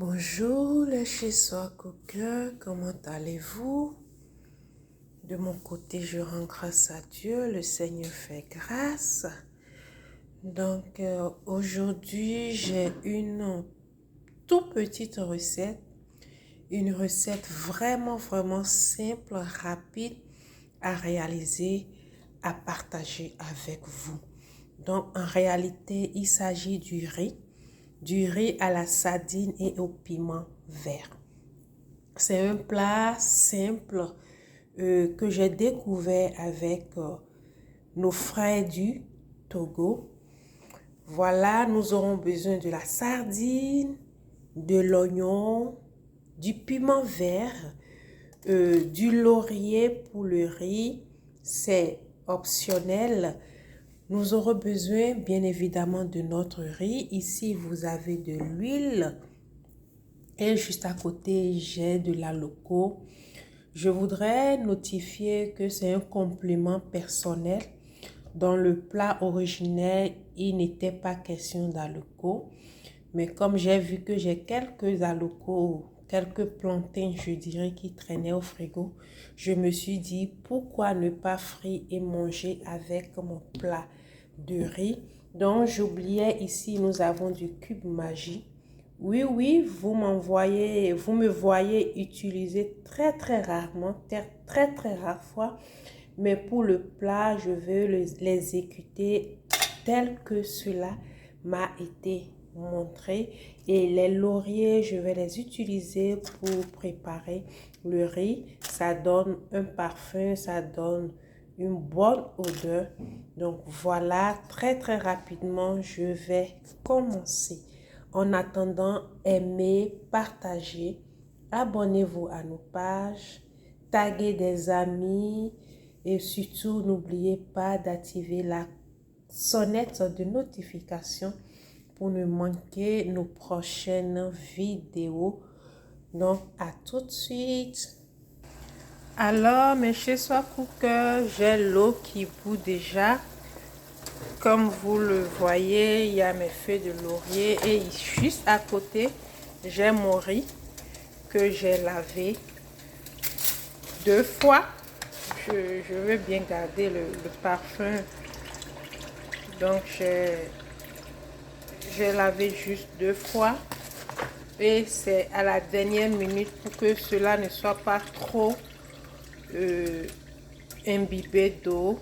Bonjour les chez soi coquins, comment allez-vous? De mon côté, je rends grâce à Dieu, le Seigneur fait grâce. Donc aujourd'hui, j'ai une toute petite recette, une recette vraiment simple, rapide à réaliser, à partager avec vous. Donc en réalité, il s'agit du riz à la sardine et au piment vert. C'est un plat simple que j'ai découvert avec nos frères du Togo. Voilà, nous aurons besoin de la sardine, de l'oignon, du piment vert, du laurier pour le riz. C'est optionnel. Nous aurons besoin bien évidemment de notre riz. Ici, vous avez de l'huile. Et juste à côté, j'ai de la loco. Je voudrais notifier que c'est un complément personnel. Dans le plat originel, il n'était pas question d'aloco. Mais comme j'ai vu que j'ai quelques alocos, quelques plantains, je dirais, qui traînaient au frigo, je me suis dit pourquoi ne pas frire et manger avec mon plat de riz. Donc j'oubliais ici, nous avons du cube magie. Oui, vous me voyez utiliser très rarement, très rare fois. Mais pour le plat, je veux l'exécuter tel que cela m'a été montré. Et les lauriers, je vais les utiliser pour préparer le riz. Ça donne un parfum, ça donne une bonne odeur. Donc voilà, très rapidement, je vais commencer. En attendant, aimez, partagez, abonnez-vous à nos pages, taguez des amis et surtout n'oubliez pas d'activer la sonnette de notification pour ne manquer nos prochaines vidéos. Donc à tout de suite. Alors mes chez soi cookers, j'ai l'eau qui bout déjà. Comme vous le voyez, il y a mes feuilles de laurier et juste à côté, j'ai mon riz que j'ai lavé 2 fois. Je veux bien garder le parfum. Donc, j'ai lavé juste 2 fois. Et c'est à la dernière minute pour que cela ne soit pas trop imbibé d'eau.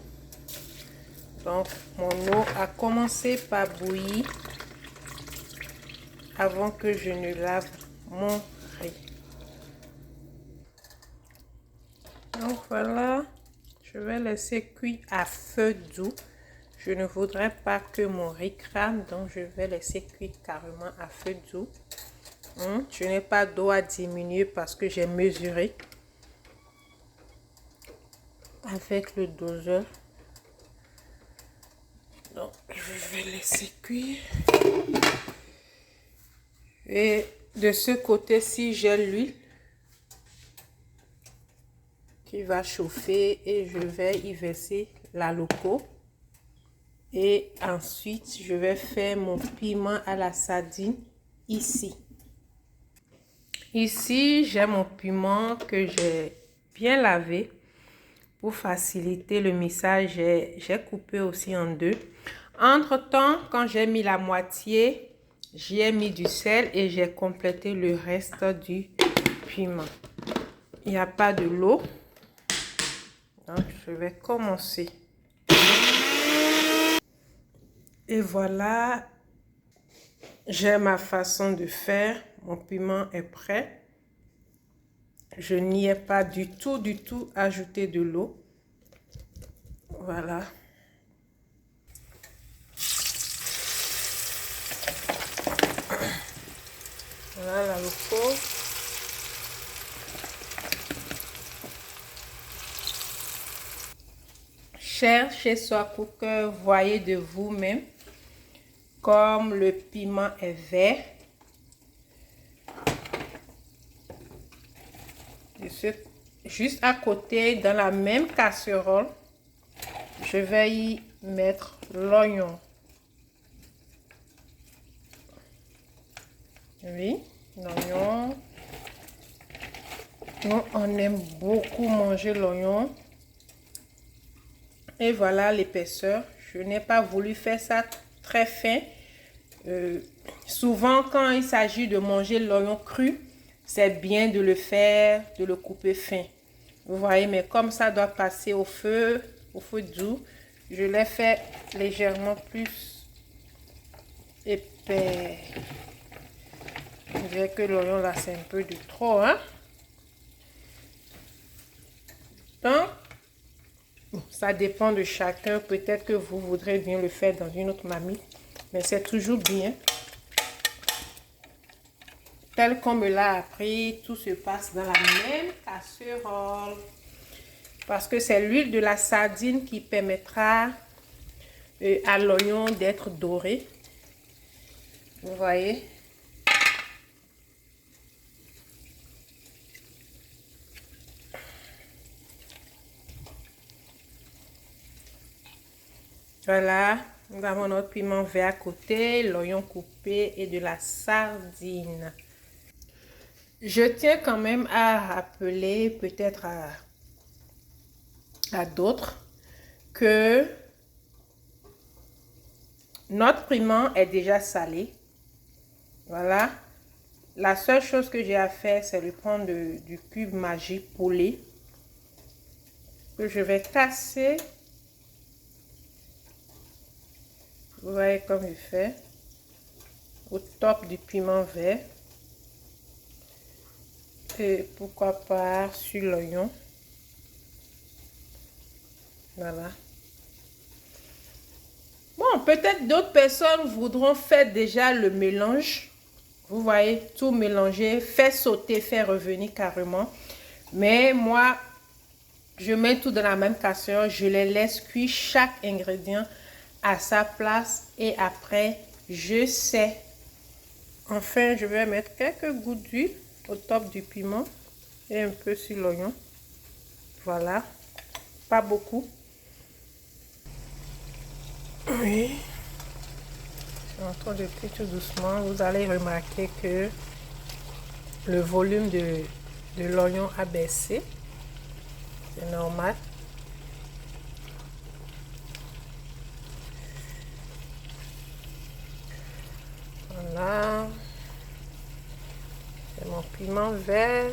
Donc, mon eau a commencé par bouillir avant que je ne lave mon riz. Donc voilà, je vais laisser cuire à feu doux. Je ne voudrais pas que mon riz crame, donc je vais laisser cuire carrément à feu doux. Je n'ai pas d'eau à diminuer parce que j'ai mesuré avec le doseur. Donc je vais laisser cuire. Et de ce côté-ci, j'ai l'huile qui va chauffer et je vais y verser la loco. Et ensuite, je vais faire mon piment à la sardine ici. Ici, j'ai mon piment que j'ai bien lavé. Pour faciliter le mixage, j'ai coupé aussi en deux. Entre-temps, quand j'ai mis la moitié, j'y ai mis du sel et j'ai complété le reste du piment. Il n'y a pas de l'eau. Donc, je vais commencer. Et voilà, j'ai ma façon de faire. Mon piment est prêt. Je n'y ai pas du tout ajouté de l'eau. Voilà. Voilà la loco. Cher chez soi cooker, voyez de vous-même comme le piment est vert. Juste à côté, dans la même casserole, je vais y mettre l'oignon. Oui, l'oignon. Nous, on aime beaucoup manger l'oignon. Et voilà l'épaisseur. Je n'ai pas voulu faire ça très fin. Souvent, quand il s'agit de manger l'oignon cru, c'est bien de le faire, de le couper fin. Vous voyez, mais comme ça doit passer au feu doux, je l'ai fait légèrement plus épais. Je dirais que l'oignon là, c'est un peu de trop, hein. Donc, ça dépend de chacun. Peut-être que vous voudrez bien le faire dans une autre marmite, mais c'est toujours bien. Tel qu'on me l'a appris, tout se passe dans la même casserole. Parce que c'est l'huile de la sardine qui permettra à l'oignon d'être doré. Vous voyez? Voilà, nous avons notre piment vert à côté, l'oignon coupé et de la sardine. Je tiens quand même à rappeler peut-être à d'autres que notre piment est déjà salé. Voilà. La seule chose que j'ai à faire, c'est de prendre du cube Maggi Poulet que je vais casser. Vous voyez comme je fais. Au top du piment vert. Et pourquoi pas sur l'oignon. Voilà. Bon, peut-être d'autres personnes voudront faire déjà le mélange. Vous voyez, tout mélanger, faire sauter, faire revenir carrément. Mais moi, je mets tout dans la même casserole. Je les laisse cuire chaque ingrédient à sa place. Et après, je sais. Enfin, je vais mettre quelques gouttes d'huile au top du piment. Et un peu sur l'oignon. Voilà. Pas beaucoup. Oui. Je suis en train de cuire tout doucement. Vous allez remarquer que le volume de l'oignon a baissé. C'est normal. Voilà. C'est mon piment vert.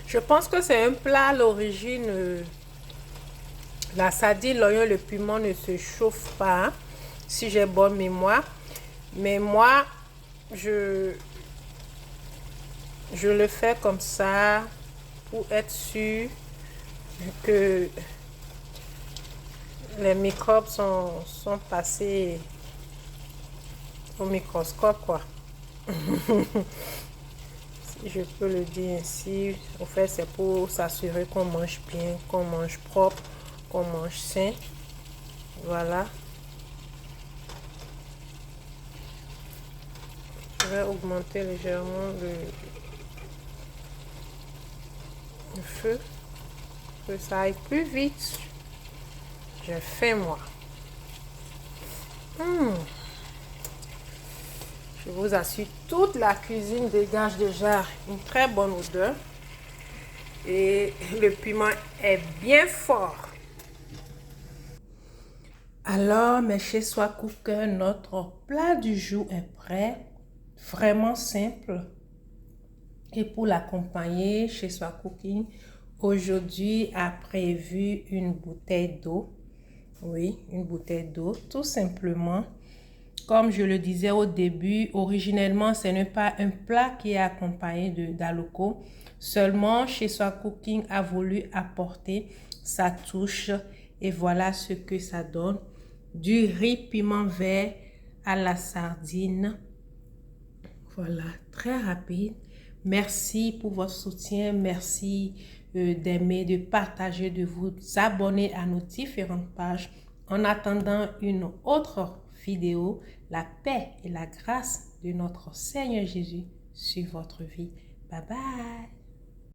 Je pense que c'est un plat à l'origine. La sardine, l'oignon, le piment ne se chauffe pas, hein, si j'ai bonne mémoire. Mais moi, je le fais comme ça pour être sûr que les microbes sont passés au microscope, quoi. Si je peux le dire ainsi, en fait, c'est pour s'assurer qu'on mange bien, qu'on mange propre, qu'on mange sain. Voilà. Je vais augmenter légèrement le feu, que ça aille plus vite. J'ai faim, moi. Je vous assure, toute la cuisine dégage déjà une très bonne odeur. Et le piment est bien fort. Alors, mes chez Soi Cookers, notre plat du jour est prêt. Vraiment simple. Et pour l'accompagner, chez Soi Cooking, aujourd'hui a prévu une bouteille d'eau. Oui, une bouteille d'eau, tout simplement. Comme je le disais au début, originellement, ce n'est pas un plat qui est accompagné d'aloko. Seulement, chez Soi Cooking a voulu apporter sa touche. Et voilà ce que ça donne. Du riz piment vert à la sardine. Voilà, très rapide. Merci pour votre soutien. Merci d'aimer, de partager, de vous abonner à nos différentes pages. En attendant une autre vidéo, la paix et la grâce de notre Seigneur Jésus sur votre vie. Bye bye.